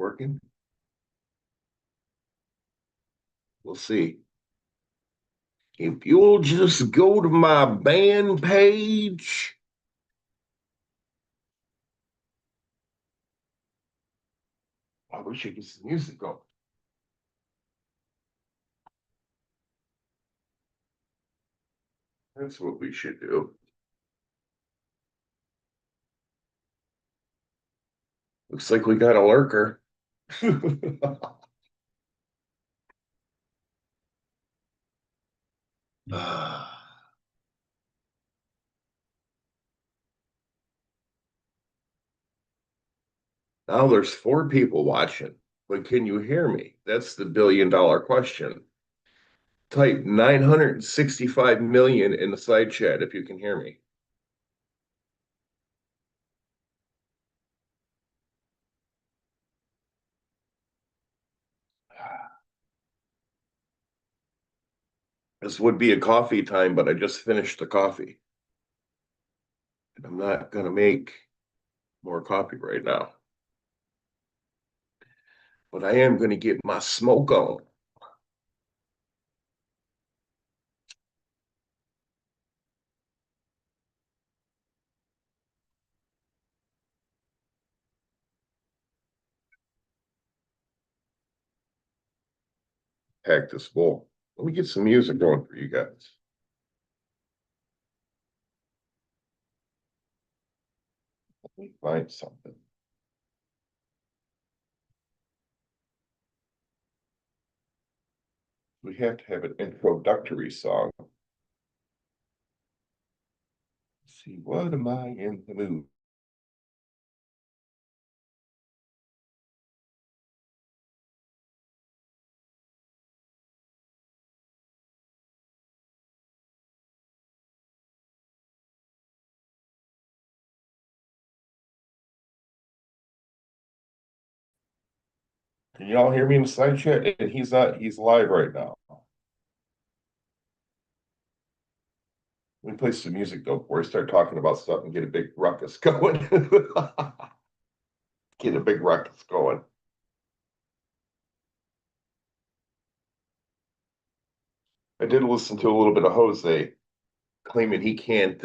Working? We'll see. If you'll just go to my band page. I wish I could get some music on. That's what we should do. Looks like we got a lurker. Now there's four people watching, but can you hear me? That's the billion-dollar question. Type 965 million in the side chat if you can hear me. This would be a coffee time, but I just finished the coffee. And I'm not going to make more coffee right now. But I am going to get my smoke on. Pack this bowl. Let me get some music going for you guys. Let me find something. We have to have an introductory song. Let's see, what am I in the mood? Can y'all hear me in the side chat? And he's live right now. Let me play some music though before we start talking about stuff and get a big ruckus going. Get a big ruckus going. I did listen to a little bit of Jose claiming he can't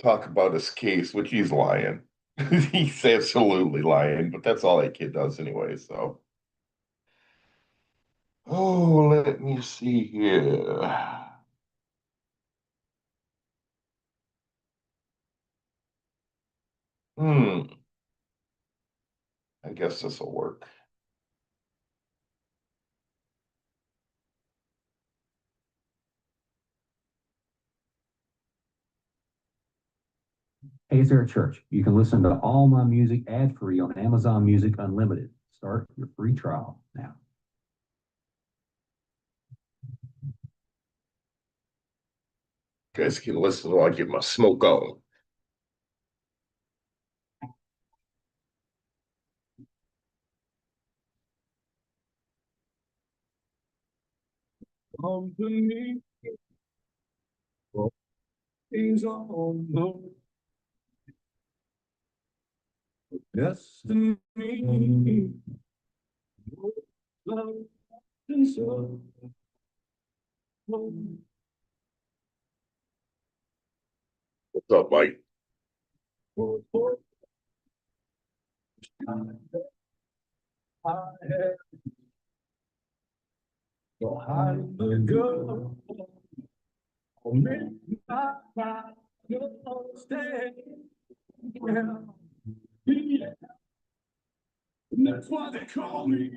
talk about his case, which he's lying. He's absolutely lying, but that's all that kid does anyway. So, oh, let me see here. Hmm, I guess this will work. Hey, it's Eric Church. You can listen to all my music ad-free on Amazon Music Unlimited. Start your free trial now. You guys can listen while I get my smoke on. Company is on the destiny. Love and so. What's up, Mike? I had to hide the girl. Midnight, you'll stay. Yeah, yeah. And that's why they call me.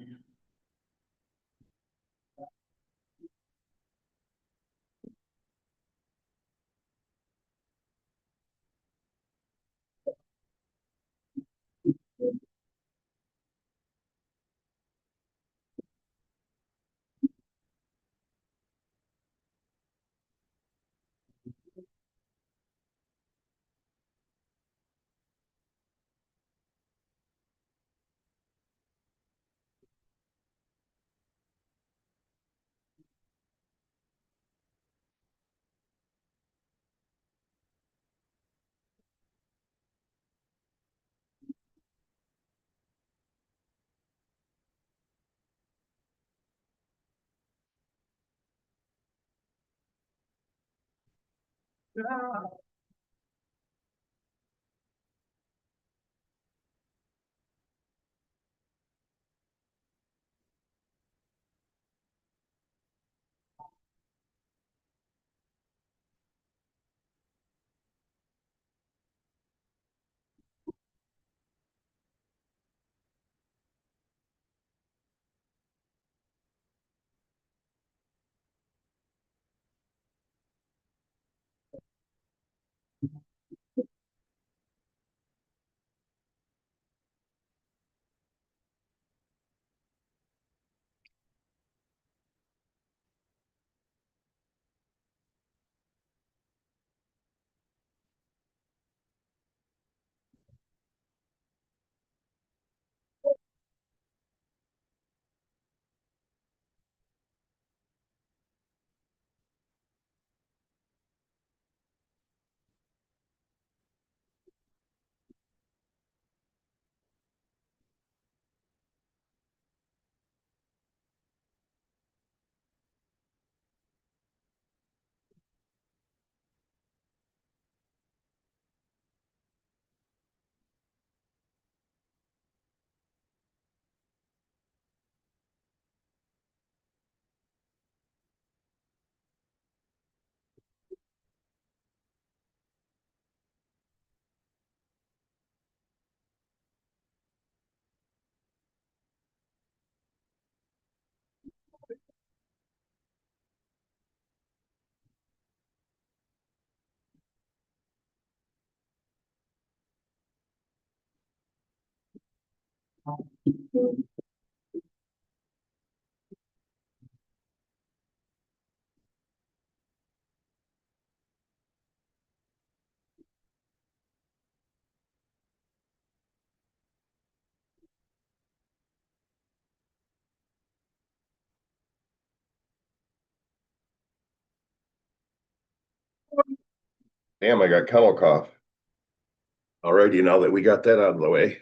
Damn, I got kennel cough. Alrighty, now that we got that out of the way,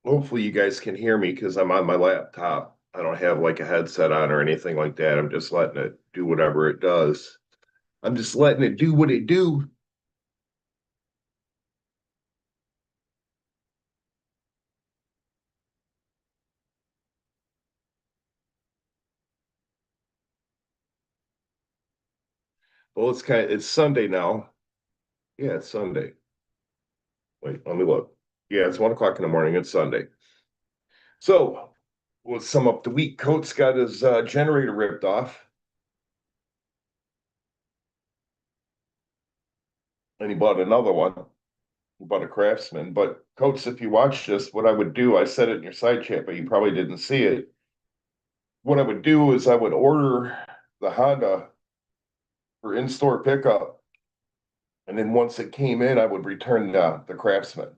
hopefully you guys can hear me because I'm on my laptop. I don't have like a headset on or anything like that. I'm just letting it do whatever it does. I'm just letting it do what it do. Well, it's Sunday now. Yeah, it's Sunday. Wait, let me look. Yeah, it's 1 o'clock in the morning. It's Sunday. So we'll sum up the week. Coates got his generator ripped off, and he bought another one. He bought a Craftsman. But Coates, if you watch this, what I would do, I said it in your side chat, but you probably didn't see it. What I would do is I would order the Honda for in-store pickup, and then once it came in, I would return the Craftsman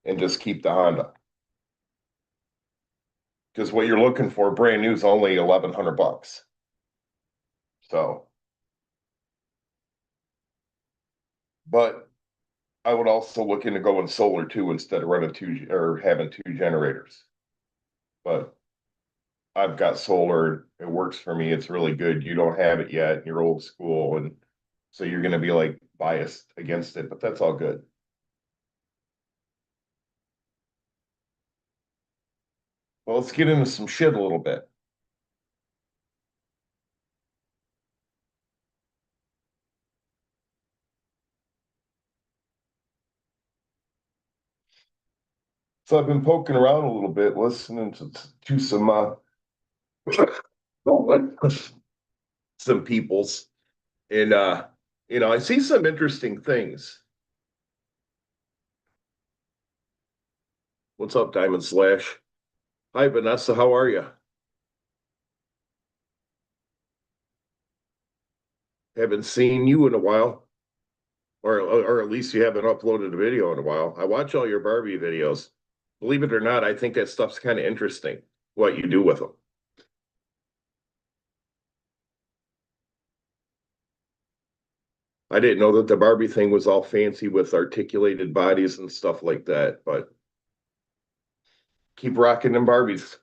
and just keep the Honda. Because what you're looking for, brand new, is only $1,100. So, but I would also look into going solar too instead of running two or having two generators. But I've got solar. It works for me. It's really good. You don't have it yet. You're old school. And so you're going to be like biased against it, but that's all good. Well, let's get into some shit a little bit. So I've been poking around a little bit, listening to some some people's, and I see some interesting things. What's up, Diamond Slash? Hi, Vanessa. How are you? Haven't seen you in a while, or at least you haven't uploaded a video in a while. I watch all your Barbie videos. Believe it or not, I think that stuff's kind of interesting. What you do with them. I didn't know that the Barbie thing was all fancy with articulated bodies and stuff like that, but keep rocking them Barbies.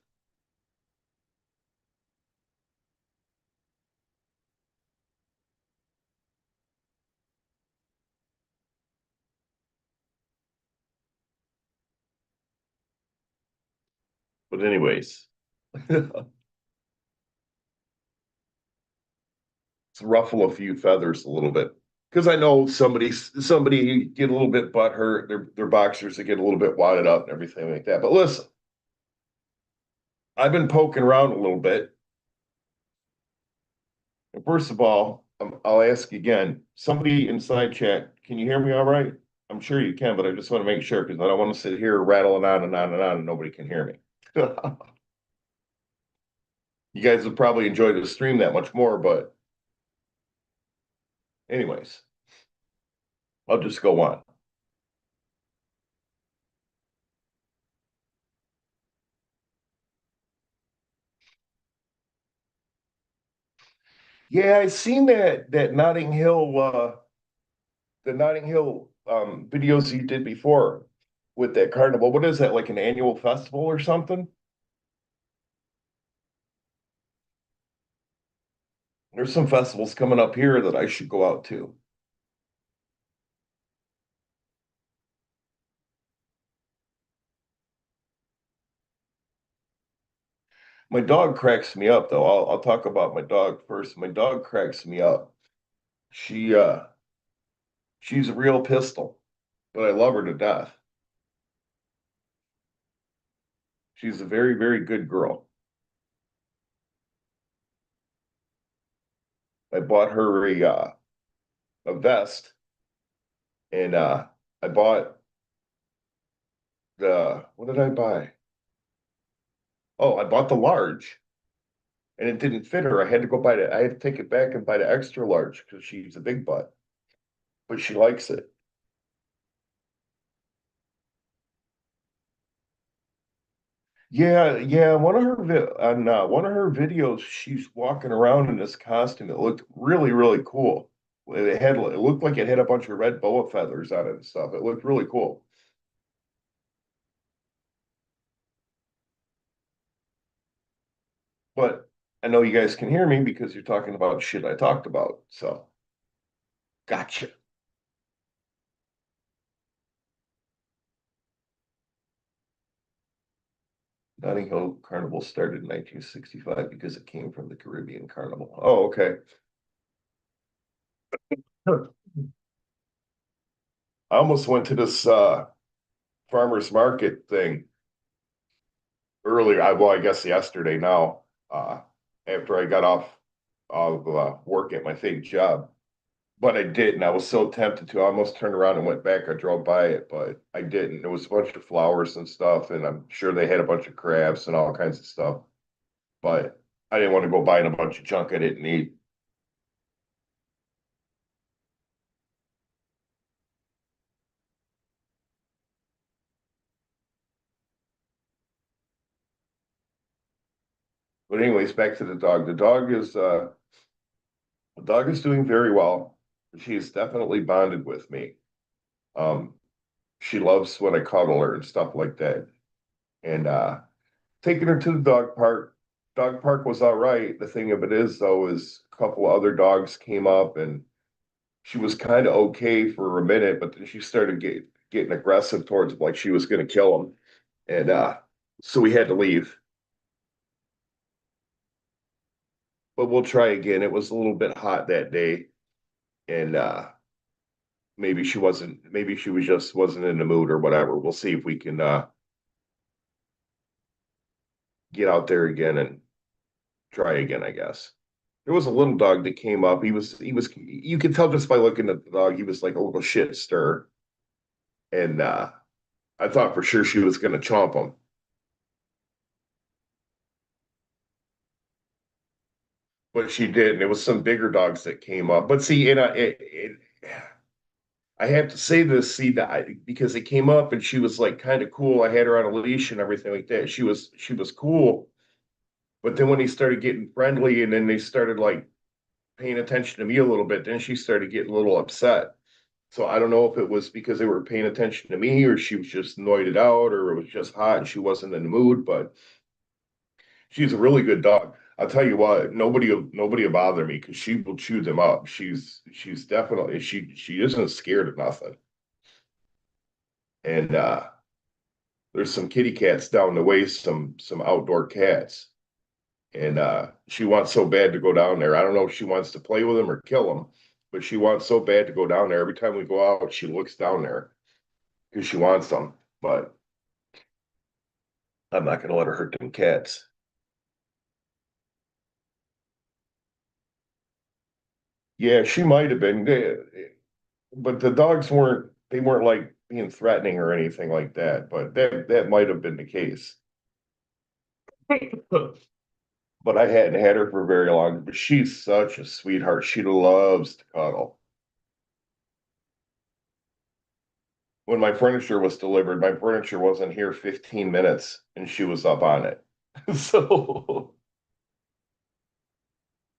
But anyways, let's ruffle a few feathers a little bit. Because I know somebody get a little bit butt hurt, their boxers that get a little bit wadded up and everything like that. But listen, I've been poking around a little bit. And first of all, I'll ask again, somebody inside chat, can you hear me all right? I'm sure you can, but I just want to make sure because I don't want to sit here rattling on and on and on and nobody can hear me. You guys would probably enjoy the stream that much more, but anyways, I'll just go on. Yeah, I seen that Notting Hill the Notting Hill videos you did before with that carnival. What is that, like an annual festival or something? There's some festivals coming up here that I should go out to. My dog cracks me up though. I'll talk about my dog first. My dog cracks me up. She she's a real pistol, but I love her to death. She's a very, very good girl. I bought her a vest and I bought the what did I buy? Oh, I bought the large and it didn't fit her. I had to take it back and buy the extra large because she's a big butt, but she likes it. Yeah. One of her videos, she's walking around in this costume. It looked really, really cool. It looked like it had a bunch of red boa feathers on it and stuff. It looked really cool. But I know you guys can hear me because you're talking about shit I talked about. So gotcha. Notting Hill Carnival started in 1965 because it came from the Caribbean Carnival. Oh, okay. I almost went to this farmers market thing earlier. I guess yesterday now, after I got off of work at my fake job. But I didn't. I was so tempted to. I almost turned around and went back. I drove by it, but I didn't. There was a bunch of flowers and stuff, and I'm sure they had a bunch of crabs and all kinds of stuff. But I didn't want to go buying a bunch of junk I didn't need. But anyways, back to the dog. The dog is doing very well. She's definitely bonded with me. Um, she loves when I cuddle her and stuff like that. And taking her to the dog park. Dog park was all right. The thing of it is, though, is a couple of other dogs came up and she was kind of okay for a minute, but then she started getting aggressive towards him, like she was going to kill him. And so we had to leave. But we'll try again. It was a little bit hot that day, and maybe she was just wasn't in the mood or whatever. We'll see if we can get out there again and try again, I guess. There was a little dog that came up. He was you could tell just by looking at the dog, he was like a little shit stir. And I thought for sure she was gonna chomp him. But she didn't. It was some bigger dogs that came up. But see, I have to say this, see that because it came up and she was like kind of cool. I had her on a leash and everything like that. She was cool. But then when he started getting friendly and then they started like paying attention to me a little bit, then she started getting a little upset. So I don't know if it was because they were paying attention to me or she was just annoyed out or it was just hot and she wasn't in the mood, but she's a really good dog. I'll tell you what, nobody will bother me because she will chew them up. She's definitely she isn't scared of nothing. And there's some kitty cats down the way, some outdoor cats. And she wants so bad to go down there. I don't know if she wants to play with them or kill them, but she wants so bad to go down there. Every time we go out, she looks down there because she wants them. But I'm not going to let her hurt them cats. Yeah, she might have been, but the dogs weren't. They weren't like being threatening or anything like that. But that might have been the case. But I hadn't had her for very long. But she's such a sweetheart. She loves to cuddle. When my furniture was delivered, my furniture wasn't here 15 minutes and she was up on it. So,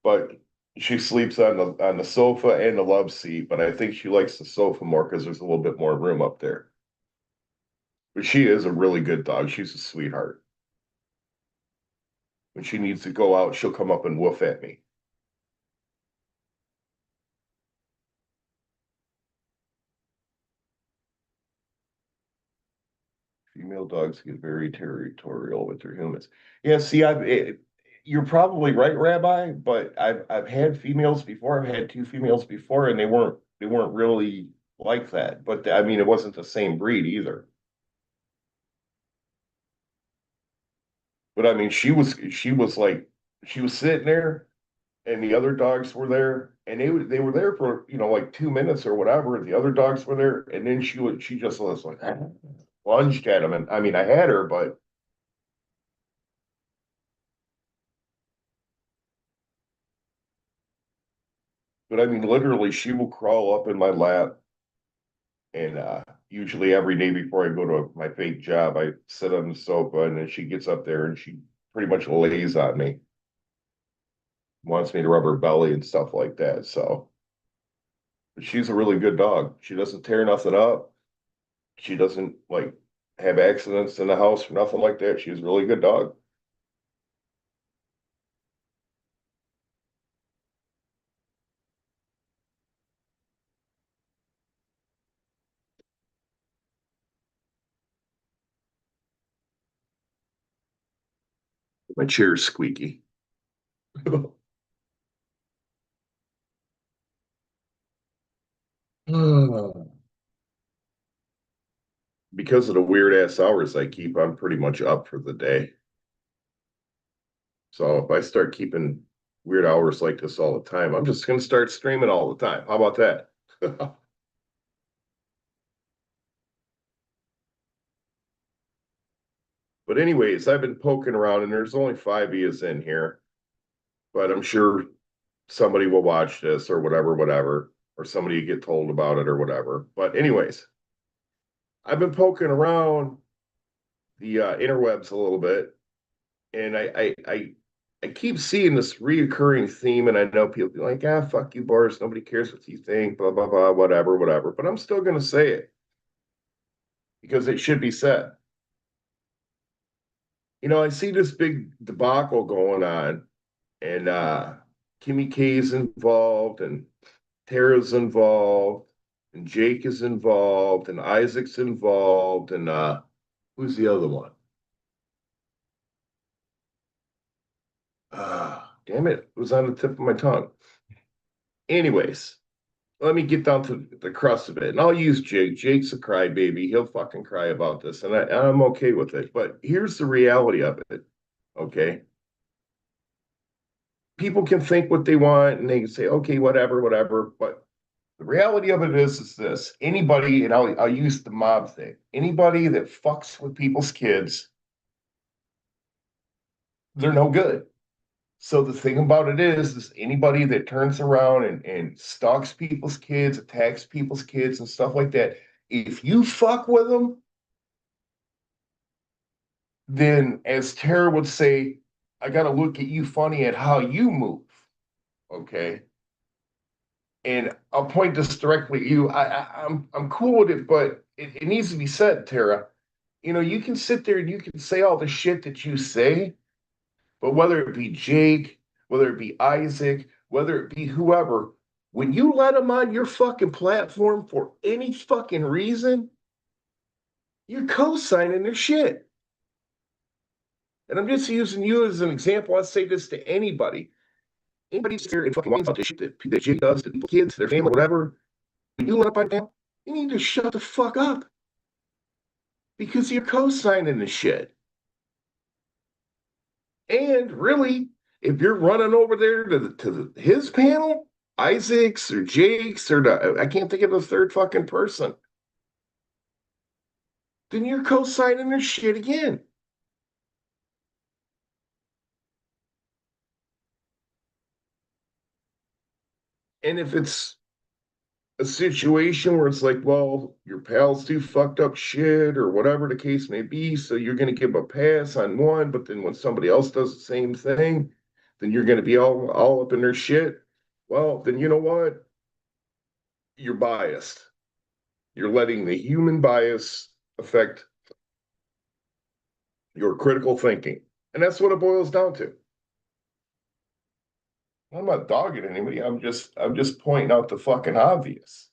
but she sleeps on the sofa and the love seat, but I think she likes the sofa more because there's a little bit more room up there. But she is a really good dog. She's a sweetheart. When she needs to go out, she'll come up and woof at me. Female dogs get very territorial with their humans. Yeah, see, you're probably right, Rabbi, but I've had females before. I've had two females before, and they weren't really like that. But I mean, it wasn't the same breed either. But I mean, she was like she was sitting there, and the other dogs were there, and they were there for like 2 minutes or whatever. And the other dogs were there, and then she just was like lunged at him, and I mean, I had her, but I mean, literally, she will crawl up in my lap. And usually every day before I go to my fake job, I sit on the sofa and then she gets up there and she pretty much lays on me, wants me to rub her belly and stuff like that. So but she's a really good dog. She doesn't tear nothing up. She doesn't like have accidents in the house or nothing like that. She's a really good dog. My chair's squeaky. Because of the weird ass hours I keep, I'm pretty much up for the day. So if I start keeping weird hours like this all the time, I'm just going to start streaming all the time. How about that? But anyways, I've been poking around and there's only five of yous in here, but I'm sure somebody will watch this or whatever, or somebody get told about it or whatever. But anyways, I've been poking around the interwebs a little bit, and I keep seeing this reoccurring theme, and I know people be like, "Ah, fuck you, Boris. Nobody cares what you think." Blah blah blah, whatever. But I'm still going to say it because it should be said. I see this big debacle going on, and Kimmy K is involved, and Tara's involved, and Jake is involved, and Isaac's involved, and who's the other one? Damn it, it was on the tip of my tongue. Anyways, let me get down to the crust of it, and I'll use Jake. Jake's a crybaby. He'll fucking cry about this, and I'm okay with it. But here's the reality of it. Okay, people can think what they want, and they can say, okay, whatever. But the reality of it is this: anybody, and I'll use the mob thing. Anybody that fucks with people's kids, they're no good. So the thing about it is anybody that turns around and stalks people's kids, attacks people's kids, and stuff like that, if you fuck with them, then as Tara would say, I got to look at you funny at how you move. Okay. And I'll point this directly at you. I'm cool with it, but it needs to be said, Tara. You can sit there and you can say all the shit that you say, but whether it be Jake, whether it be Isaac, whether it be whoever, when you let them on your fucking platform for any fucking reason, You're co-signing their shit. And I'm just using you as an example. I say this to anybody. Anybody sits here and fucking whines about this shit that Jake does to kids, their family, whatever. When you let up on down, you need to shut the fuck up. Because you're co-signing the shit. And really, if you're running over there to his panel, Isaac's or Jake's I can't think of the third fucking person, then you're co-signing their shit again. And if it's a situation where it's like, well, your pals do fucked up shit or whatever the case may be, so you're going to give a pass on one, but then when somebody else does the same thing, then you're going to be all up in their shit. Well, then you know what? You're biased. You're letting the human bias affect your critical thinking. And that's what it boils down to. I'm not dogging anybody. I'm just pointing out the fucking obvious.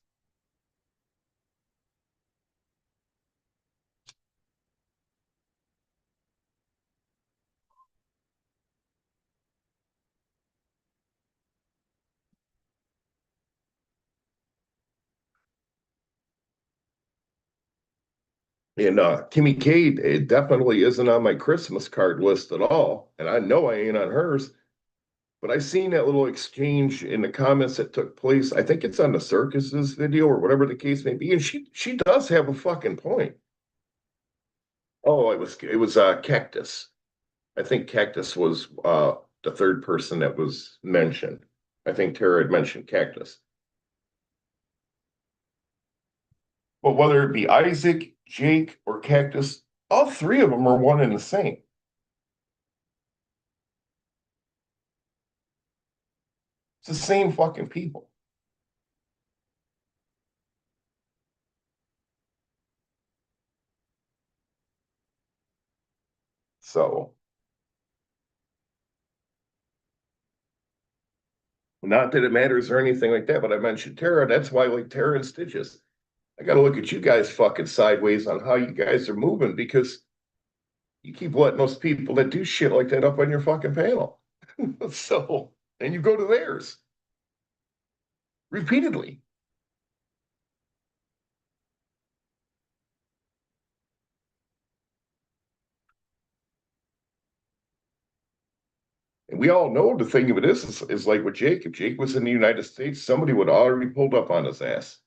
And Kimmy K, it definitely isn't on my Christmas card list at all. And I know I ain't on hers. But I seen that little exchange in the comments that took place. I think it's on the circuses video or whatever the case may be. And she does have a fucking point. Oh, it was Cactus. I think Cactus was the third person that was mentioned. I think Tara had mentioned Cactus. But whether it be Isaac, Jake, or Cactus, all three of them are one and the same. It's the same fucking people. So, not that it matters or anything like that, but I mentioned Tara. That's why, like Tara and Stitches, I got to look at you guys fucking sideways on how you guys are moving because you keep letting those people that do shit like that up on your fucking panel. So, and you go to theirs repeatedly. And we all know the thing of it is like with Jake. If Jake was in the United States, somebody would already pulled up on his ass.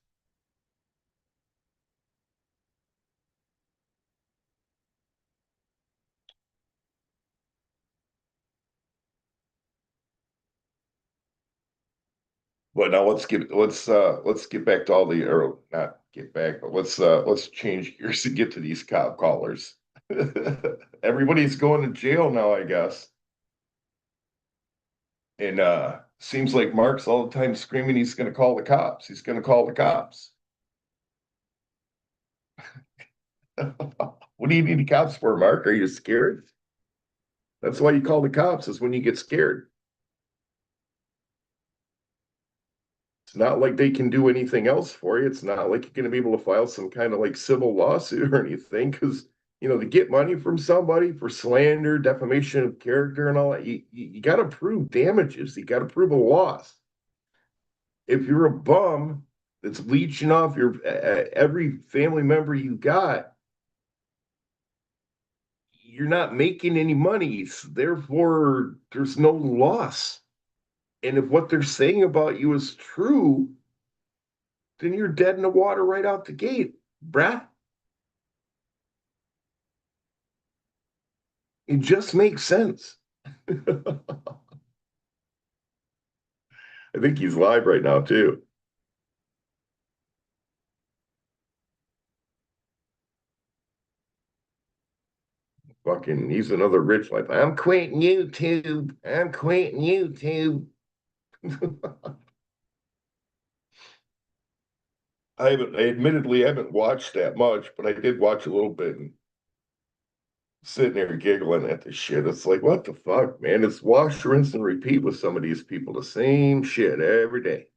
But now let's get back to all the or not get back, but let's change gears to get to these cop callers. Everybody's going to jail now, I guess. And seems like Mark's all the time screaming he's gonna call the cops. He's gonna call the cops. What do you need the cops for, Mark? Are you scared? That's why you call the cops, is when you get scared. It's not like they can do anything else for you. It's not like you're going to be able to file some kind of like civil lawsuit or anything because, to get money from somebody for slander, defamation of character, and all that, you got to prove damages. You got to prove a loss. If you're a bum that's leeching off your every family member you got, you're not making any money. Therefore, there's no loss. And if what they're saying about you is true, then you're dead in the water right out the gate, bruh. It just makes sense. I think he's live right now, too. Fucking, he's another rich life. I'm quitting YouTube. I'm quitting YouTube. I admittedly haven't watched that much, but I did watch a little bit and sitting there giggling at the shit. It's like, what the fuck, man? It's wash, rinse, and repeat with some of these people. The same shit every day.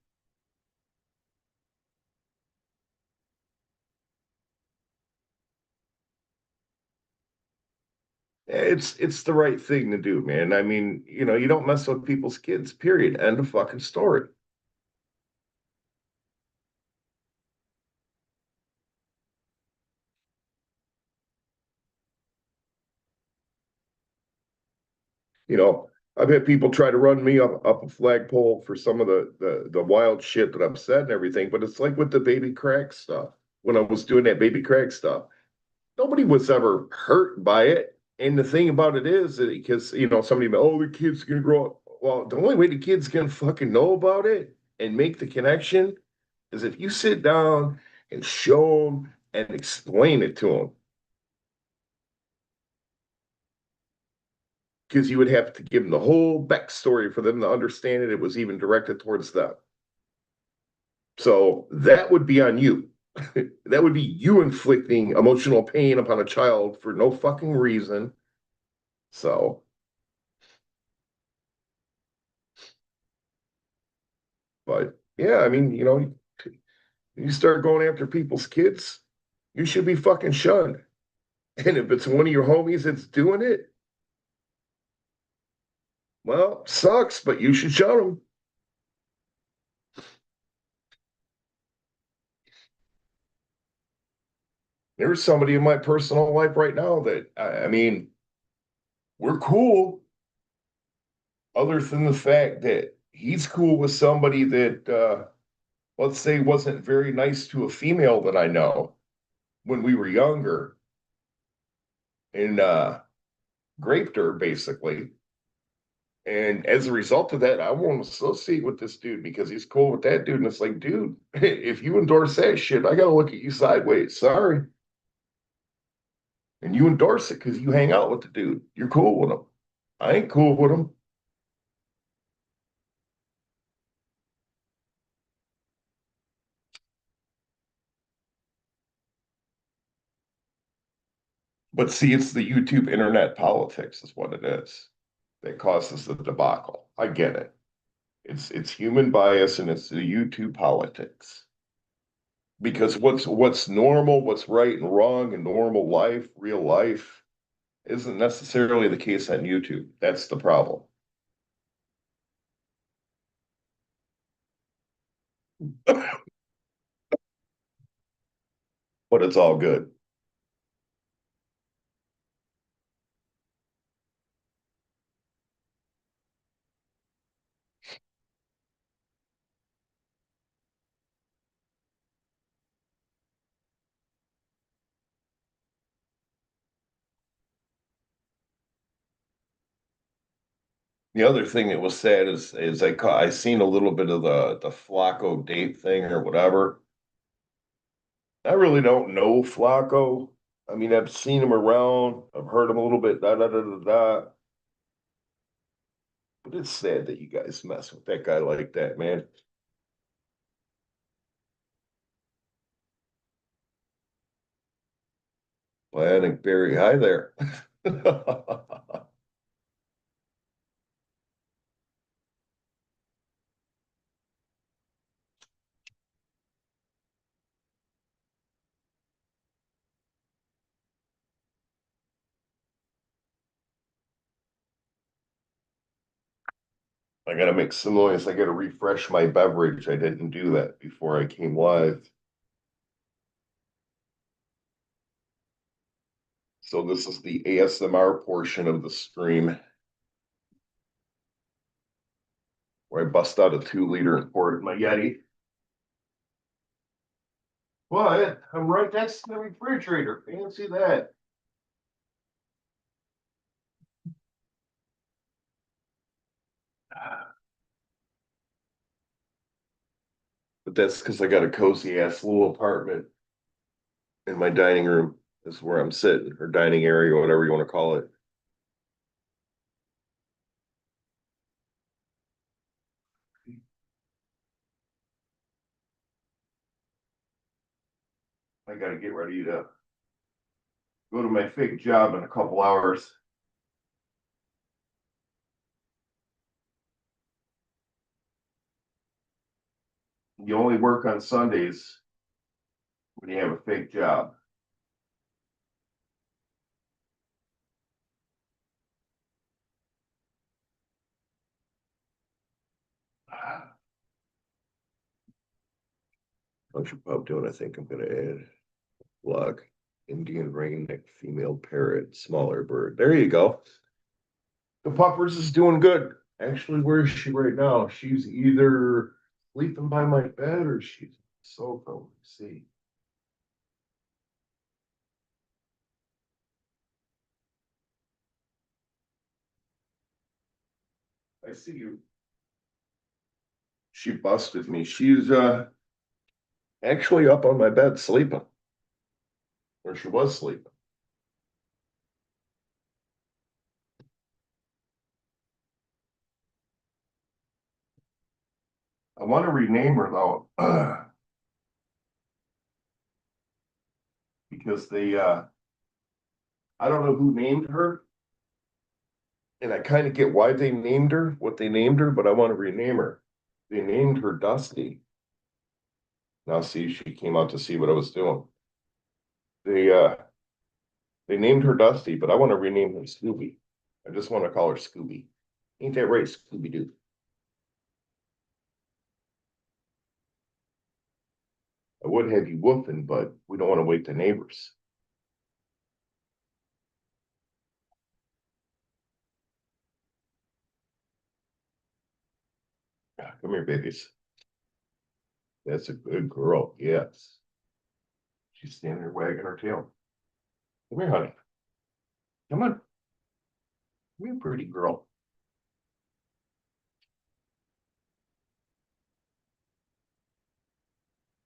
It's the right thing to do, man. I mean, you don't mess with people's kids, period. End of fucking story. You know, I've had people try to run me up a flagpole for some of the wild shit that I've said and everything, but it's like with the baby crack stuff. When I was doing that baby crack stuff, nobody was ever hurt by it. And the thing about it is that because somebody, oh, the kid's gonna grow up. Well, the only way the kid's gonna fucking know about it and make the connection is if you sit down and show them and explain it to them. Because you would have to give them the whole backstory for them to understand it. It was even directed towards them. So that would be on you. That would be you inflicting emotional pain upon a child for no fucking reason. So, but yeah, I mean, you start going after people's kids, you should be fucking shunned. And if it's one of your homies that's doing it, well, sucks, but you should shun them. There's somebody in my personal life right now that, I mean, we're cool, other than the fact that he's cool with somebody that, let's say, wasn't very nice to a female that I know when we were younger and raped her, basically. And as a result of that, I won't associate with this dude because he's cool with that dude. And it's like, dude, if you endorse that shit, I got to look at you sideways. Sorry. And you endorse it because you hang out with the dude. You're cool with him. I ain't cool with him. But see, it's the YouTube internet politics, is what it is, that causes the debacle. I get it. It's human bias and it's the YouTube politics. Because what's normal, what's right and wrong in normal life, real life, isn't necessarily the case on YouTube. That's the problem. But it's all good. The other thing that was sad is I seen a little bit of the Flacco date thing or whatever. I really don't know Flacco. I mean, I've seen him around. I've heard him a little bit, da da da da da. But it's sad that you guys mess with that guy like that, man. Atlantic Berry, hi there. I gotta make some noise. I gotta refresh my beverage. I didn't do that before I came live. So this is the ASMR portion of the stream where I bust out a 2 liter and pour it in my Yeti. But I'm right next to the refrigerator. Fancy that. But that's because I got a cozy ass little apartment in my dining room. Is where I'm sitting, or dining area, or whatever you want to call it. I gotta get ready to go to my fake job in a couple hours. You only work on Sundays when you have a fake job. How's your pup doing? I think I'm gonna add block Indian ringneck female parrot, smaller bird. There you go. The puppers is doing good. Actually, where is she right now? She's either sleeping by my bed or she's on the sofa. Let's see. I see you. She busted me. She's actually up on my bed sleeping. Or she was sleeping. I want to rename her though. Because they I don't know who named her, and I kind of get why they named her what they named her, but I want to rename her. They named her Dusty. Now see, she came out to see what I was doing. They uh they named her Dusty, but I want to rename her Scooby. I just want to call her Scooby. Ain't that right, Scooby Doo? I would have you woofing, but we don't want to wake the neighbors. Come here, babies. That's a good girl. Yes. She's standing there wagging her tail. Come here, honey. Come on. Come here, pretty girl.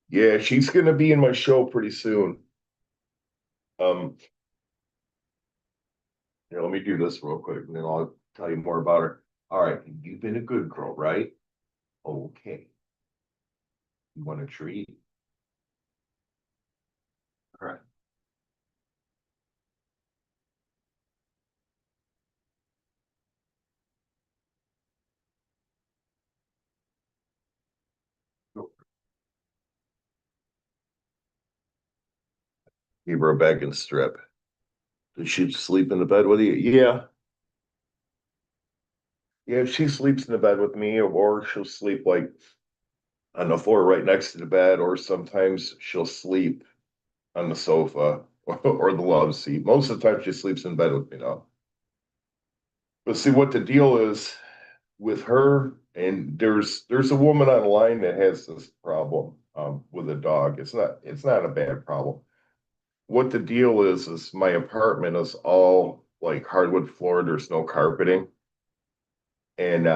Yeah, she's gonna be in my show pretty soon. Um, Here, let me do this real quick, and then I'll tell you more about her. All right, you've been a good girl, right? Okay. You want a treat? All right. Go. Give her a bag and strip. Does she sleep in the bed with you? Yeah. Yeah, she sleeps in the bed with me, or she'll sleep like on the floor right next to the bed, or sometimes she'll sleep on the sofa or the love seat. Most of the time she sleeps in bed with me now. But see what the deal is with her, and there's a woman online that has this problem with a dog. It's not a bad problem. What the deal is my apartment is all like hardwood floor. There's no carpeting, and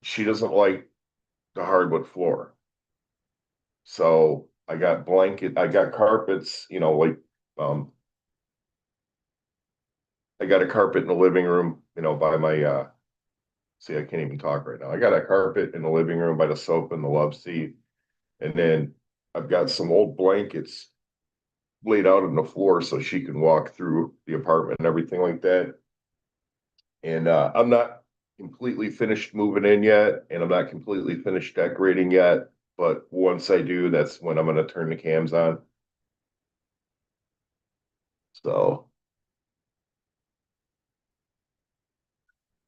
she doesn't like the hardwood floor. So I got carpets, um I got a carpet in the living room, by my see, I can't even talk right now. I got a carpet in the living room by the sofa and the love seat. And then I've got some old blankets laid out on the floor so she can walk through the apartment and everything like that. And I'm not completely finished moving in yet, and I'm not completely finished decorating yet. But once I do, that's when I'm going to turn the cams on. So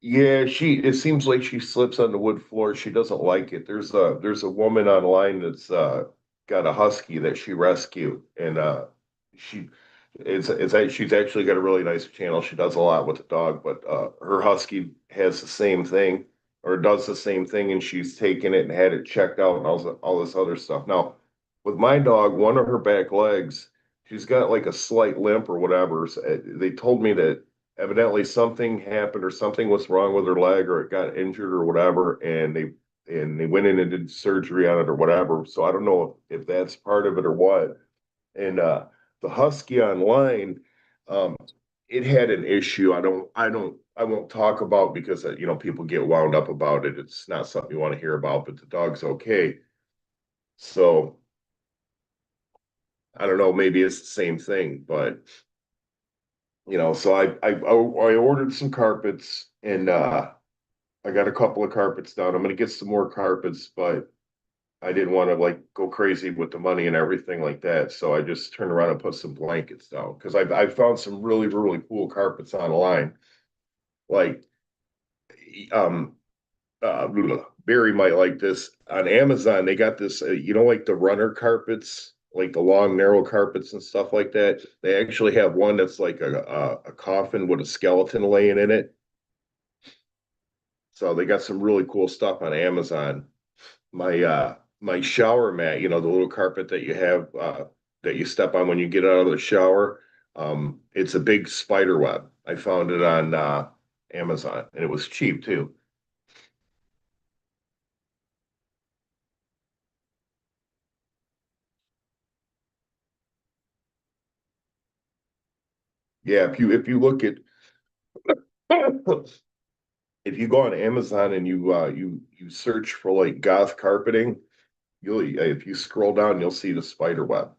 yeah, it seems like she slips on the wood floor. She doesn't like it. There's a woman online that's got a husky that she rescued, and she she's actually got a really nice channel. She does a lot with the dog, but her husky has the same thing or does the same thing, and she's taken it and had it checked out and all this other stuff. Now, with my dog, one of her back legs, she's got like a slight limp or whatever. So, they told me that evidently something happened or something was wrong with her leg or it got injured or whatever, and they went in and did surgery on it or whatever. So I don't know if that's part of it or what. And the husky online, um, it had an issue. I won't talk about because people get wound up about it. It's not something you want to hear about, but the dog's okay. So I don't know, maybe it's the same thing, but so I ordered some carpets, and I got a couple of carpets down. I'm gonna get some more carpets, but I didn't want to like go crazy with the money and everything like that. So I just turned around and put some blankets down because I found some really, really cool carpets online. Like um Barry might like this. On Amazon, they got this, like the runner carpets, like the long, narrow carpets and stuff like that. They actually have one that's like a coffin with a skeleton laying in it. So they got some really cool stuff on Amazon. My shower mat, the little carpet that you have that you step on when you get out of the shower. It's a big spider web. I found it on Amazon and it was cheap too. Yeah, if you look at if you go on Amazon and you search for like goth carpeting, you'll if you scroll down, you'll see the spider web.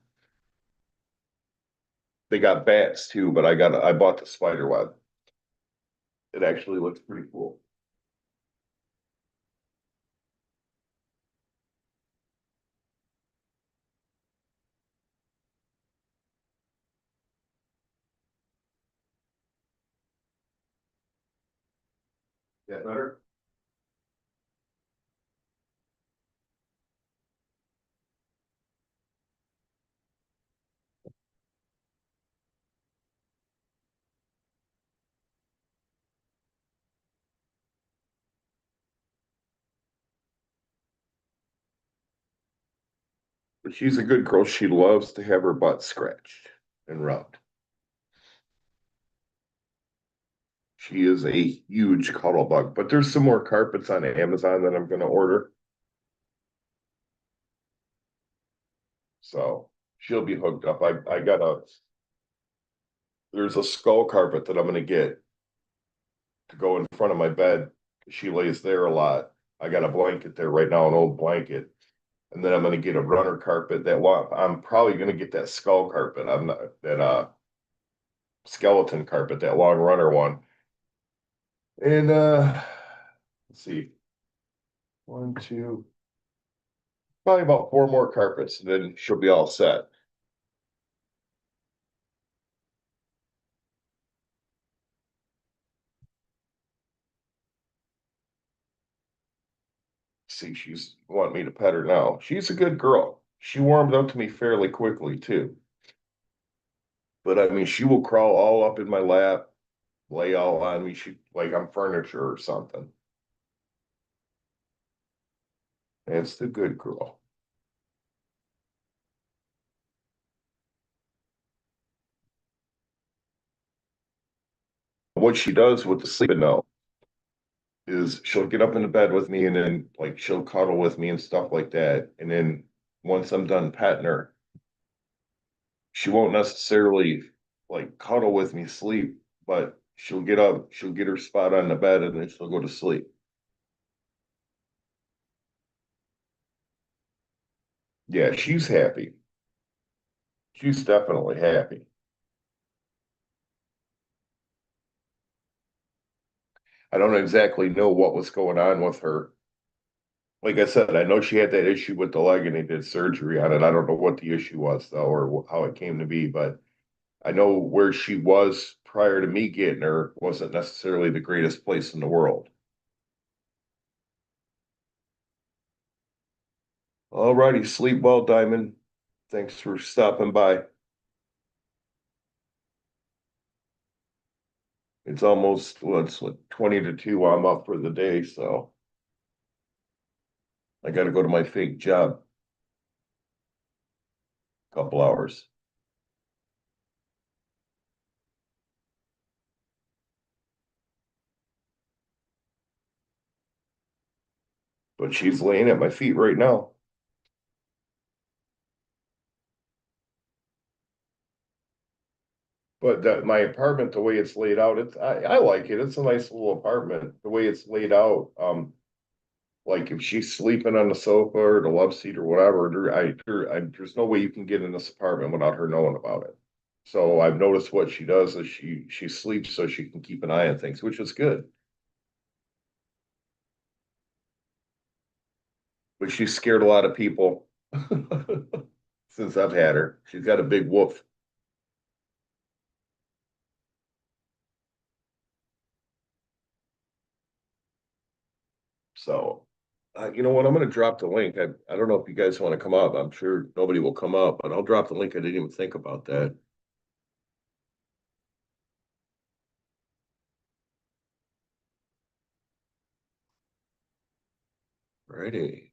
They got bats too, but I bought the spider web. It actually looks pretty cool. That better? But she's a good girl. She loves to have her butt scratched and rubbed. She is a huge cuddle bug. But there's some more carpets on Amazon that I'm going to order. So she'll be hooked up. There's a skull carpet that I'm going to get to go in front of my bed. She lays there a lot. I got a blanket there right now, an old blanket. And then I'm going to get a runner carpet I'm probably going to get that skull carpet. I'm not that skeleton carpet, that long runner one. And let's see, one, two, probably about four more carpets, and then she'll be all set. See, she's wanting me to pet her now. She's a good girl. She warmed up to me fairly quickly too. But I mean, she will crawl all up in my lap, lay all on me. She like I'm furniture or something. It's the good girl. What she does with the sleeping now is she'll get up in the bed with me and then like she'll cuddle with me and stuff like that. And then once I'm done petting her, she won't necessarily like cuddle with me sleep, but she'll get up, she'll get her spot on the bed and then she'll go to sleep. Yeah, she's happy. She's definitely happy. I don't exactly know what was going on with her. Like I said, I know she had that issue with the leg and they did surgery on it. I don't know what the issue was though, or how it came to be, but I know where she was prior to me getting her wasn't necessarily the greatest place in the world. All righty, sleep well, Diamond. Thanks for stopping by. It's almost, well, it's like 20 to 2. I'm up for the day, so I got to go to my fake job. Couple hours. But she's laying at my feet right now. But my apartment, the way it's laid out, I like it. It's a nice little apartment. The way it's laid out, like if she's sleeping on the sofa or the love seat or whatever, there's no way you can get in this apartment without her knowing about it. So I've noticed what she does is she sleeps so she can keep an eye on things, which is good. But she's scared a lot of people since I've had her. She's got a big woof. So You know what? I'm gonna drop the link. I don't know if you guys want to come up. I'm sure nobody will come up, but I'll drop the link. I didn't even think about that. Righty.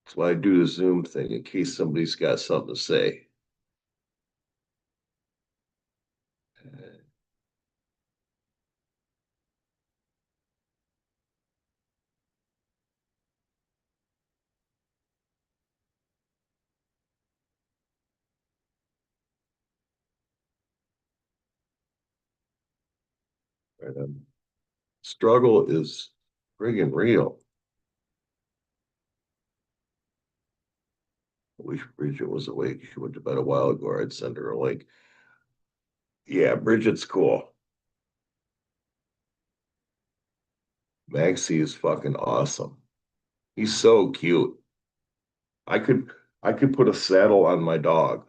That's why I do the Zoom thing in case somebody's got something to say. Right on. Struggle is friggin' real. I wish Bridget was awake. She went to bed a while ago. I'd send her a link. Yeah, Bridget's cool. Maxie is fucking awesome. He's so cute. I could I could put a saddle on my dog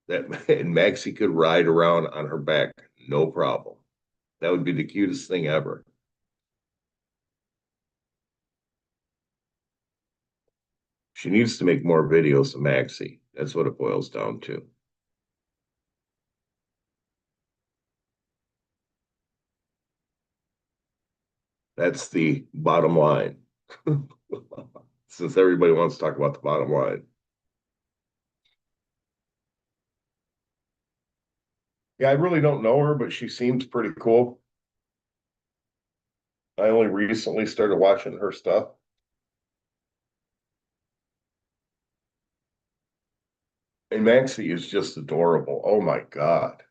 that and Maxie could ride around on her back, no problem. That would be the cutest thing ever. She needs to make more videos of Maxie. That's what it boils down to. That's the bottom line. Since everybody wants to talk about the bottom line. Yeah, I really don't know her, but she seems pretty cool. I only recently started watching her stuff. And Maxie is just adorable. Oh my God.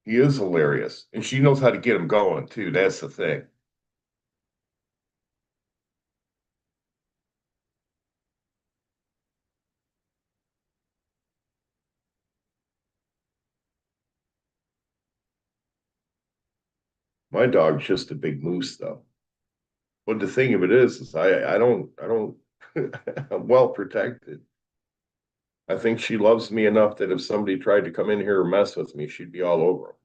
He is hilarious. And she knows how to get him going too. That's the thing. My dog's just a big moose though. But the thing of it is I don't I'm well protected. I think she loves me enough that if somebody tried to come in here and mess with me, she'd be all over them.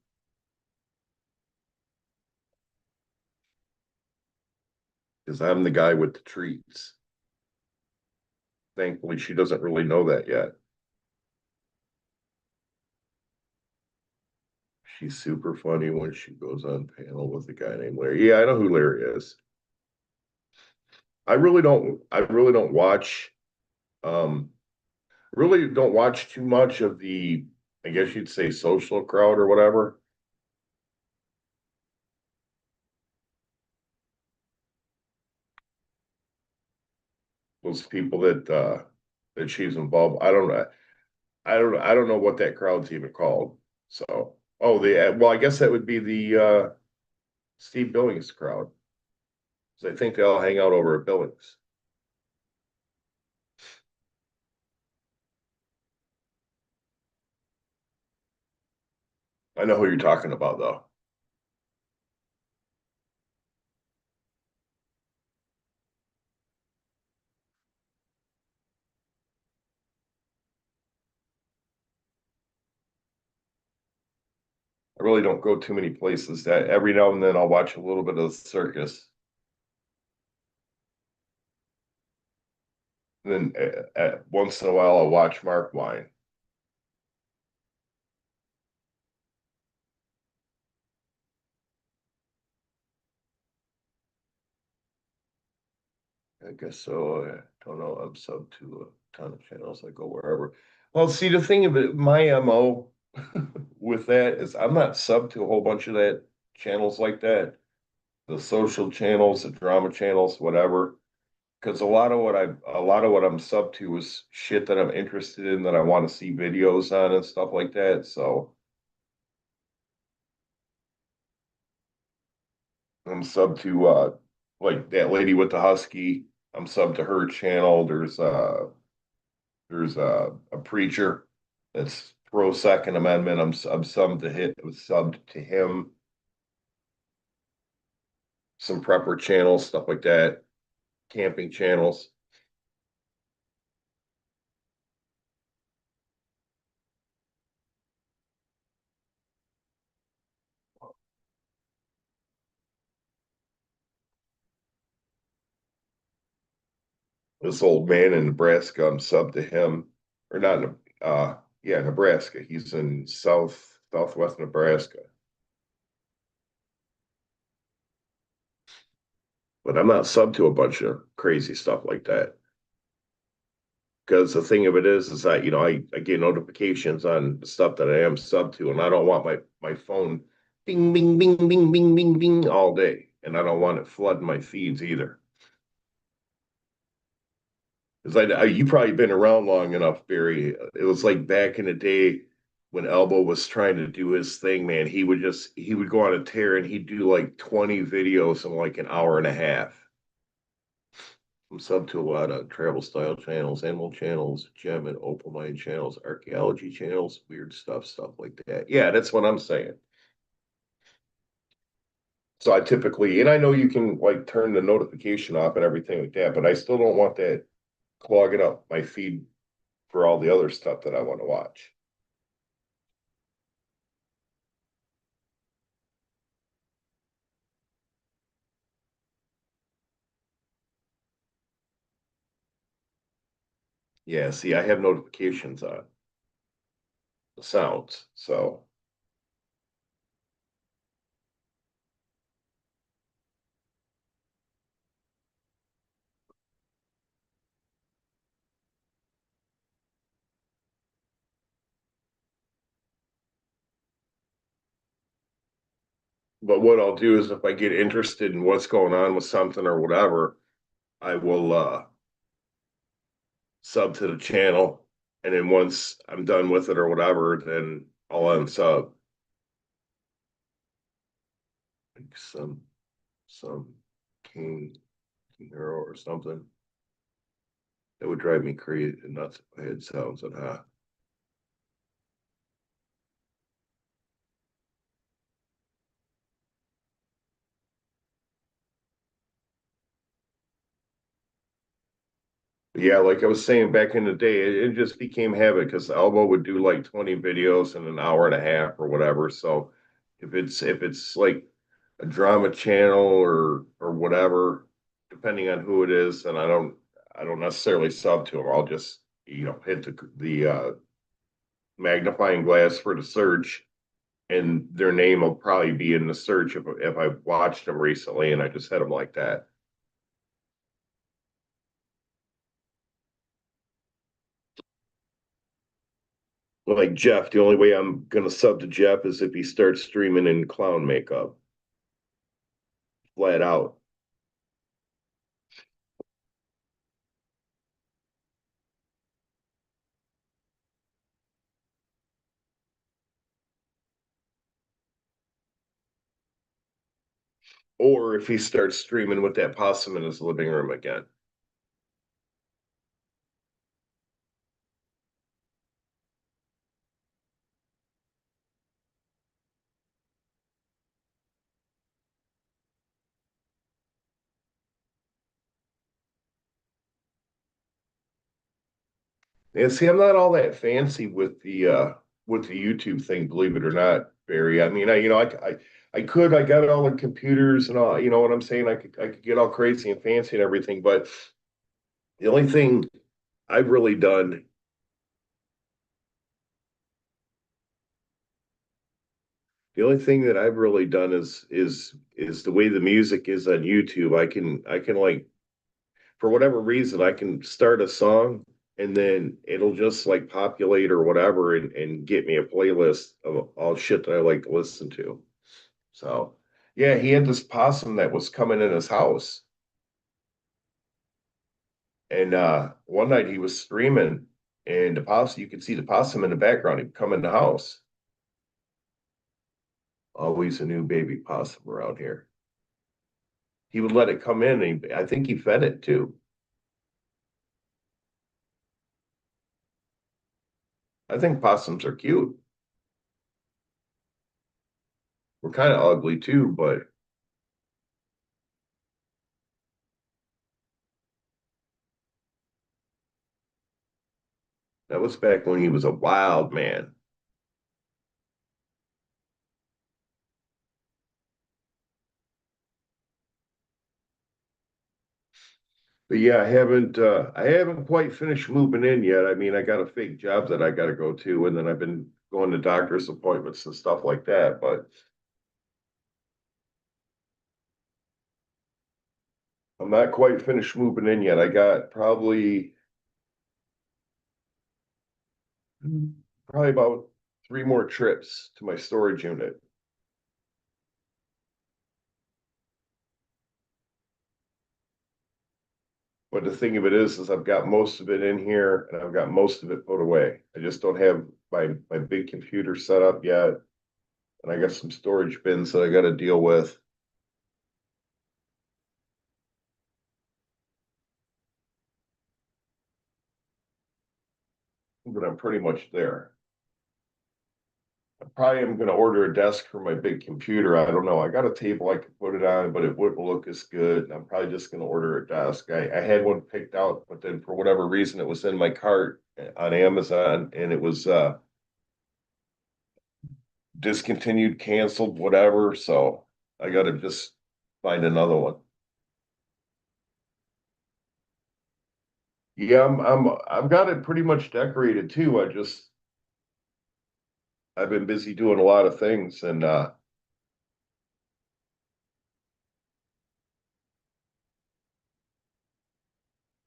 Because I'm the guy with the treats. Thankfully, she doesn't really know that yet. She's super funny when she goes on panel with a guy named Larry. Yeah, I know who Larry is. I really don't watch um really don't watch too much of the, I guess you'd say, social crowd or whatever. Those people that she's involved. I don't know what that crowd's even called. So, oh, well, I guess that would be the Steve Billings crowd. 'Cause I think they all hang out over at Billings. I know who you're talking about though. I really don't go too many places. That every now and then I'll watch a little bit of the circus. And then once in a while I'll watch Mark Wine. I guess so. I don't know. I'm sub to a ton of channels. I go wherever. Well, see, the thing of it, my MO with that is I'm not sub to a whole bunch of that channels like that. The social channels, the drama channels, whatever. Because a lot of what I'm sub to is shit that I'm interested in that I want to see videos on and stuff like that. So I'm sub to like that lady with the husky. I'm sub to her channel. There's a preacher that's pro Second Amendment. I'm subbed to him. some prepper channels, stuff like that, camping channels. This old man in Nebraska, I'm sub to him, or not, yeah, Nebraska. He's in southwest Nebraska. But I'm not sub to a bunch of crazy stuff like that. Because the thing of it is that, I get notifications on the stuff that I am sub to, and I don't want my phone bing, bing, bing, bing, bing, bing, bing all day. And I don't want it flooding my feeds either. Because you probably been around long enough, Barry. It was like back in the day when Elbow was trying to do his thing, man. He would go on a tear and he'd do like 20 videos in like an hour and a half. I'm sub to a lot of travel style channels, animal channels, gem and opal mine channels, archaeology channels, weird stuff like that. Yeah, that's what I'm saying. So I typically, and I know you can like turn the notification off and everything like that, but I still don't want that clogging up my feed for all the other stuff that I want to watch. Yeah, see, I have notifications on the sounds. So, but what I'll do is if I get interested in what's going on with something or whatever, I will sub to the channel. And then once I'm done with it or whatever, then I'll unsub. Like some King Hero or something. That would drive me crazy and nuts if I had sounds on high. Yeah, like I was saying back in the day, it just became habit because Elbow would do like 20 videos in an hour and a half or whatever. So if it's like a drama channel or whatever, depending on who it is, then I don't necessarily sub to them. I'll just hit the magnifying glass for the search, and their name will probably be in the search if I've watched them recently, and I just hit them like that. Like Jeff, the only way I'm gonna sub to Jeff is if he starts streaming in clown makeup, flat out. Or if he starts streaming with that possum in his living room again. And see, I'm not all that fancy with the YouTube thing, believe it or not, Barry. I mean, I got all the computers and all, you know what I'm saying? I could get all crazy and fancy and everything, but the only thing I've really done, the only thing that I've really done is the way the music is on YouTube. I can like for whatever reason, I can start a song and then it'll just like populate or whatever and get me a playlist of all shit that I like to listen to. So, yeah, he had this possum that was coming in his house. And one night he was streaming and the possum, you could see the possum in the background. He'd come in the house. Always a new baby possum around here. He would let it come in and I think he fed it too. I think possums are cute. We're kind of ugly too, but That was back when he was a wild man. But yeah, I haven't quite finished moving in yet. I mean, I got a fake job that I got to go to, and then I've been going to doctor's appointments and stuff like that. But I'm not quite finished moving in yet. I got probably about three more trips to my storage unit. But the thing of it is I've got most of it in here and I've got most of it put away. I just don't have my big computer set up yet, and I got some storage bins that I got to deal with. But I'm pretty much there. I probably am going to order a desk for my big computer. I don't know. I got a table I could put it on, but it wouldn't look as good. I'm probably just going to order a desk. I had one picked out, but then for whatever reason, it was in my cart on Amazon and it was discontinued, canceled, whatever. So I got to just find another one. Yeah, I've got it pretty much decorated too. I've been busy doing a lot of things and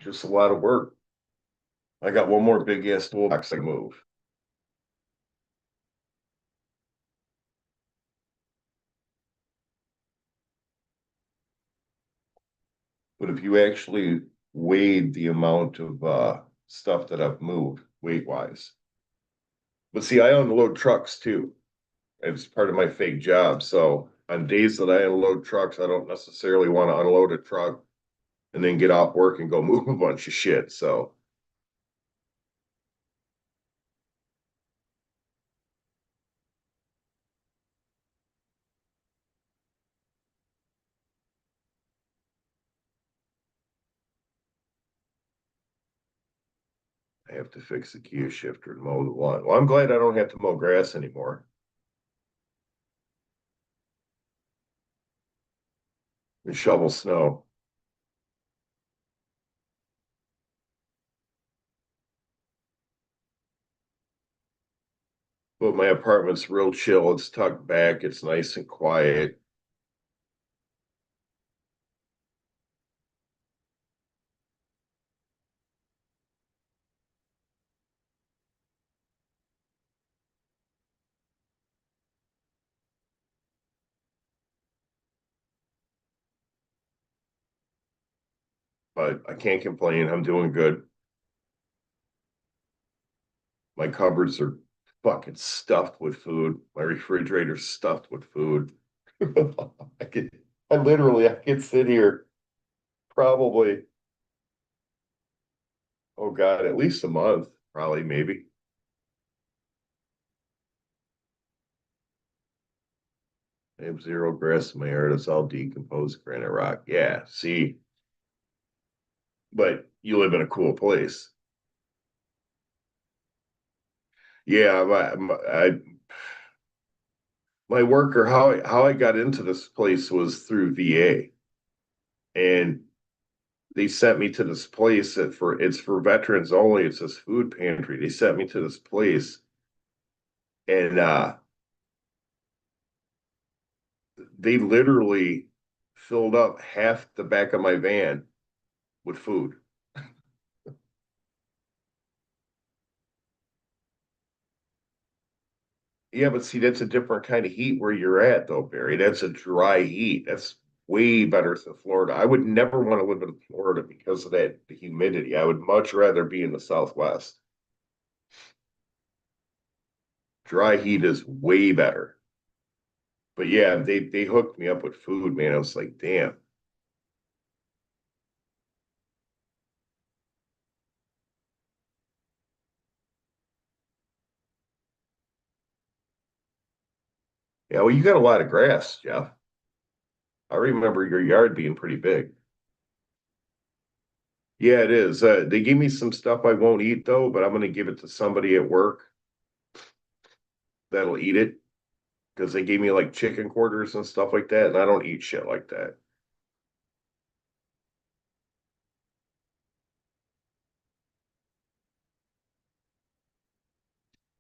just a lot of work. I got one more big ass toolbox to move. But if you actually weighed the amount of stuff that I've moved weight wise, but see, I unload trucks too. It's part of my fake job. So on days that I unload trucks, I don't necessarily want to unload a truck and then get off work and go move a bunch of shit. So I have to fix the Kia shifter and mow the lawn. Well, I'm glad I don't have to mow grass anymore and shovel snow. But my apartment's real chill. It's tucked back. It's nice and quiet. But I can't complain. I'm doing good. My cupboards are fucking stuffed with food. My refrigerator's stuffed with food. I could, I could sit here probably, oh God, at least a month, probably, maybe. I have zero grass in my yard. It's all decomposed granite rock. Yeah, see, but you live in a cool place. Yeah, my worker, how I got into this place was through VA, and they sent me to this place that for it's for veterans only. It's this food pantry. They sent me to this place, and they literally filled up half the back of my van with food. Yeah, but see, that's a different kind of heat where you're at, though, Barry. That's a dry heat. That's way better than Florida. I would never want to live in Florida because of that the humidity. I would much rather be in the Southwest. Dry heat is way better. But yeah, they hooked me up with food, man. I was like, damn. Yeah, well, you got a lot of grass, Jeff. I remember your yard being pretty big. Yeah, it is. They gave me some stuff I won't eat though, but I'm gonna give it to somebody at work that'll eat it because they gave me like chicken quarters and stuff like that, and I don't eat shit like that.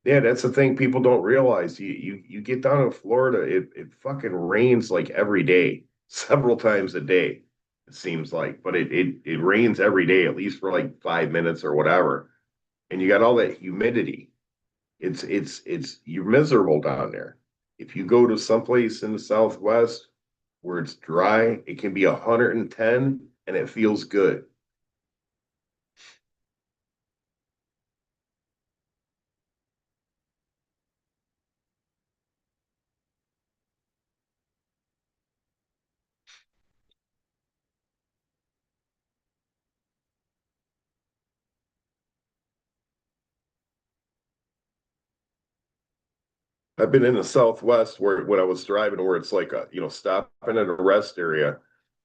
Yeah, that's the thing people don't realize. You get down in Florida, it fucking rains like every day, several times a day, it seems like. But it rains every day, at least for like 5 minutes or whatever. And you got all that humidity. It's you're miserable down there. If you go to someplace in the Southwest where it's dry, it can be 110 and it feels good. I've been in the Southwest where when I was driving, where it's like stopping at a rest area,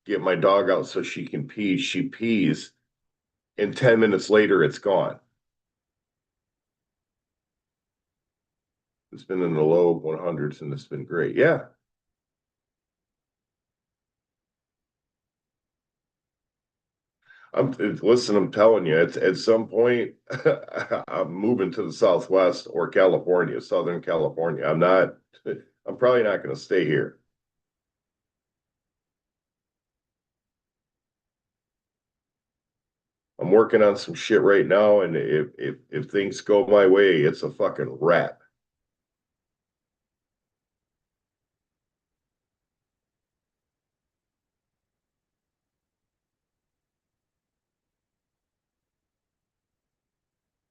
get my dog out so she can pee. She pees, and 10 minutes later, it's gone. It's been in the low 100s, and it's been great. Yeah, listen. I'm telling you, it's at some point, I'm moving to the Southwest or California, Southern California. I'm not. I'm probably not going to stay here. I'm working on some shit right now, and if things go my way, it's a fucking wrap.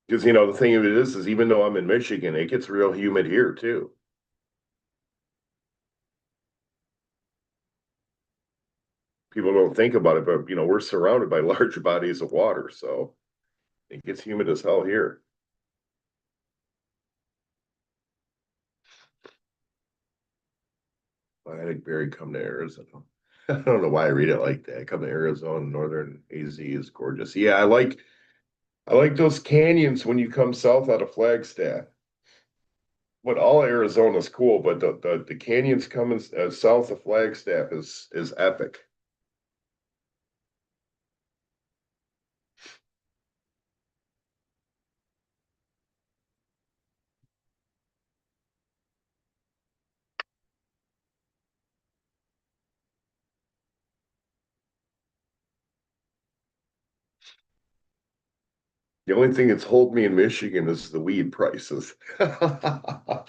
Because the thing of it is even though I'm in Michigan, it gets real humid here too. People don't think about it, but we're surrounded by large bodies of water, so it gets humid as hell here. I think Barry come to Arizona. I don't know why I read it like that. Come to Arizona, northern AZ is gorgeous. Yeah, I like those canyons when you come south out of Flagstaff. But all Arizona's cool, but the canyons coming south of Flagstaff is epic. The only thing that's hold me in Michigan is the weed prices. I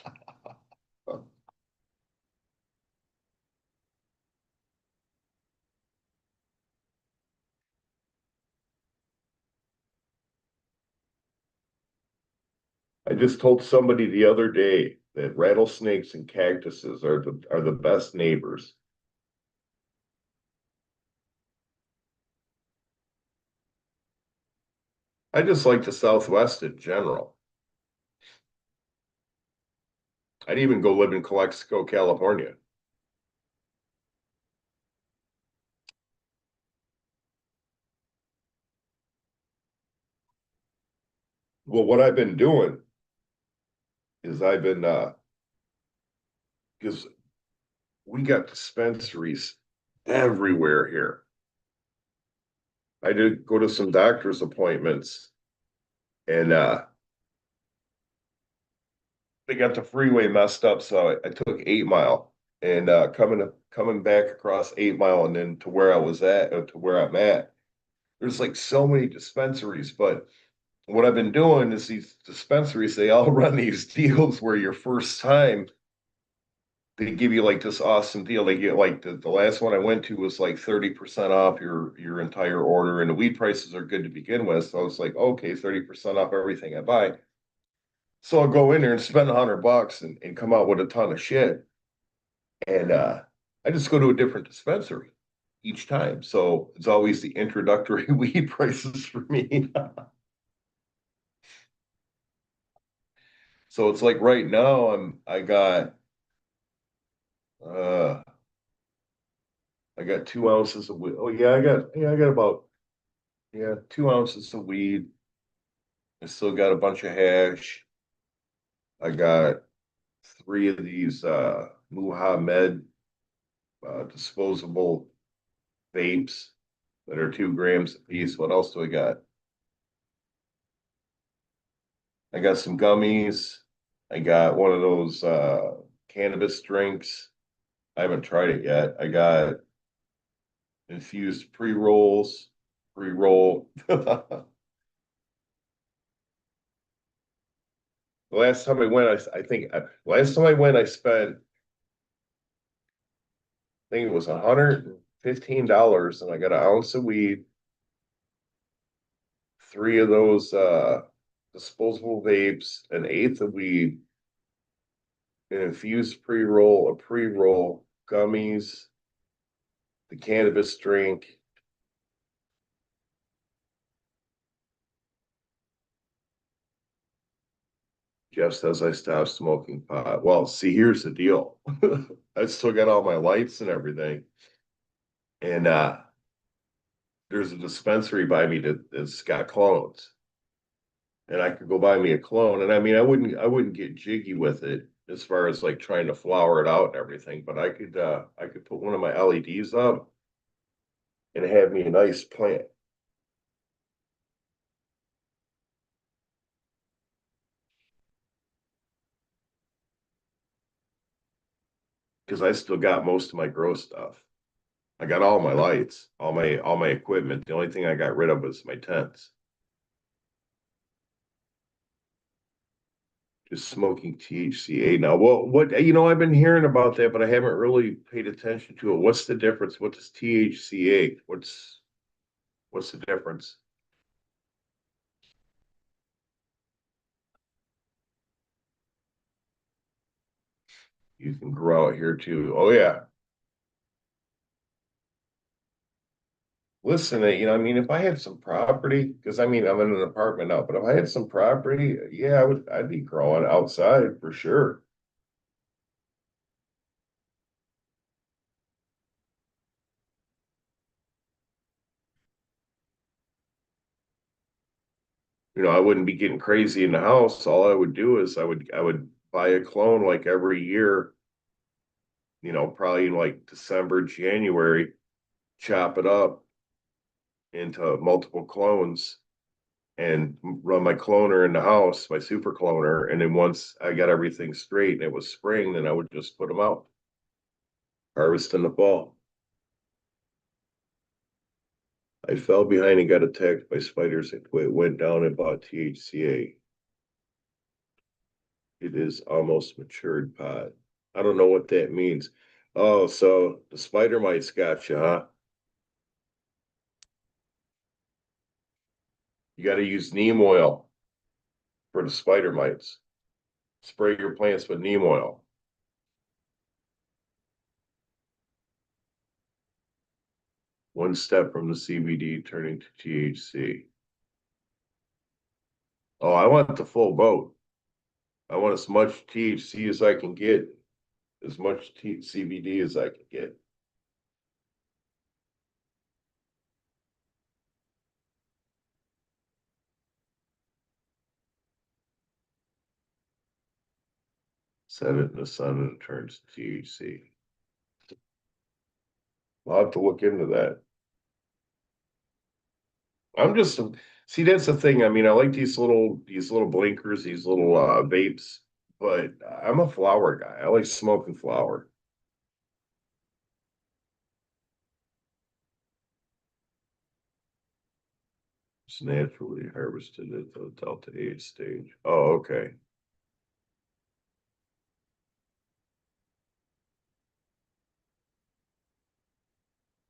just told somebody the other day that rattlesnakes and cactuses are the best neighbors. I just like the Southwest in general. I'd even go live in Calexico, California. Well, what I've been doing is I've been because we got dispensaries everywhere here. I did go to some doctor's appointments and they got the freeway messed up, so I took 8 Mile and coming back across 8 Mile and then to where I was at to where I'm at. There's like so many dispensaries, but what I've been doing is these dispensaries, they all run these deals where your first time they give you like this awesome deal. They get like the last one I went to was like 30% off your entire order, and the weed prices are good to begin with. So it's like, okay, 30% off everything I buy. So I'll go in there and spend $100 and come out with a ton of shit. And I just go to a different dispensary each time. So it's always the introductory weed prices for me. So it's like right now I got 2 ounces of weed. Oh yeah, I got about Yeah, 2 ounces of weed. I still got a bunch of hash. I got three of these Muhammad disposable vapes that are 2 grams a piece. What else do I got? I got some gummies. I got one of those cannabis drinks. I haven't tried it yet. I got infused pre-rolls, pre-roll. The last time I went, I think last time I went, I spent, I think it was $115, and I got an ounce of weed, three of those disposable vapes, an eighth of weed, an infused pre-roll, a pre-roll, gummies, the cannabis drink. Jeff says I stopped smoking pot. Well, see, here's the deal. I still got all my lights and everything. And there's a dispensary by me that's got clones. And I could go buy me a clone. And I mean, I wouldn't get jiggy with it as far as like trying to flower it out and everything, but I could put one of my LEDs up and have me a nice plant. Because I still got most of my grow stuff. I got all my lights, all my equipment. The only thing I got rid of was my tents. Just smoking THCA now. Well, I've been hearing about that, but I haven't really paid attention to it. What's the difference? What is THCA? What's the difference? You can grow out here too. Oh yeah. Listen, I mean, if I had some property, because I mean, I'm in an apartment now, but if I had some property, yeah, I'd be growing outside for sure. I wouldn't be getting crazy in the house. All I would do is I would buy a clone like every year, probably in like December, January, chop it up into multiple clones and run my cloner in the house, my super cloner. And then once I got everything straight and it was spring, then I would just put them out, harvest in the fall. I fell behind and got attacked by spiders. It went down and bought THCA. It is almost matured pod. I don't know what that means. Oh, so the spider mites got you, huh? You got to use neem oil for the spider mites. Spray your plants with neem oil. One step from the CBD turning to THC. Oh, I want the full boat. I want as much THC as I can get, as much CBD as I can get. Set it in the sun and it turns to THC. I'll have to look into that. I'm just see that's the thing. I mean, I like these little blinkers, these little vapes, but I'm a flower guy. I like smoking flower. It's naturally harvested at the delta 8 stage. Oh, okay.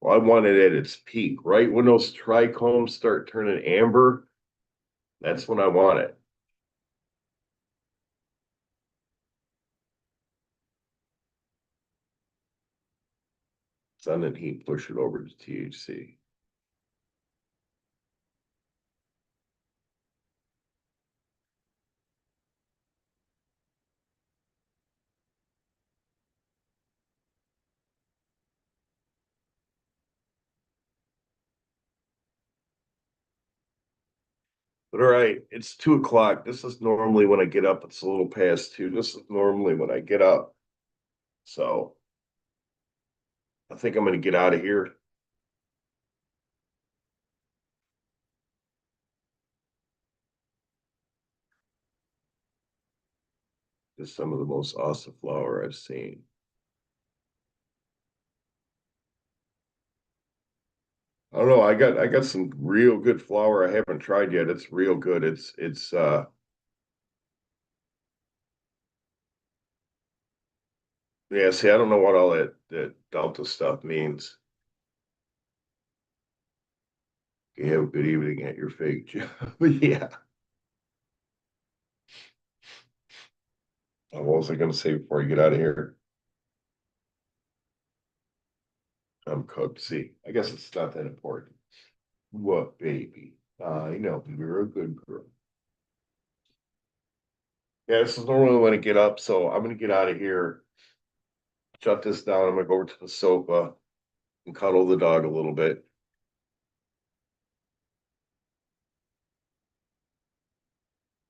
Well, I want it at its peak, right when those trichomes start turning amber. That's when I want it. Sun and heat push it over to THC. But all right, it's 2 o'clock. This is normally when I get up. It's a little past 2. This is normally when I get up. So I think I'm gonna get out of here. Just some of the most awesome flower I've seen. I don't know. I got some real good flour I haven't tried yet. It's real good. It's yeah, see, I don't know what all that Delta stuff means. You have a good evening at your fake job. Yeah. What was I gonna say before you get out of here? I'm cooked. See, I guess it's not that important. What baby? I know you're a good girl. Yeah, this is normally when I get up, so I'm gonna get out of here. Shut this down. I'm gonna go over to the sofa and cuddle the dog a little bit.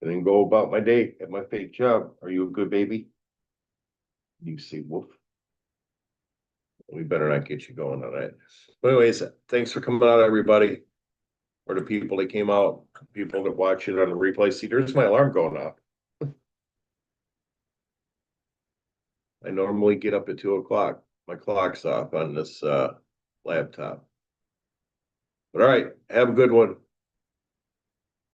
And then go about my day at my fake job. Are you a good baby? You say woof. We better not get you going on that. But anyways, thanks for coming out, everybody. Or the people that came out, people that watch it on the replay. See, there's my alarm going off. I normally get up at 2 o'clock. My clock's off on this laptop. But all right, have a good one.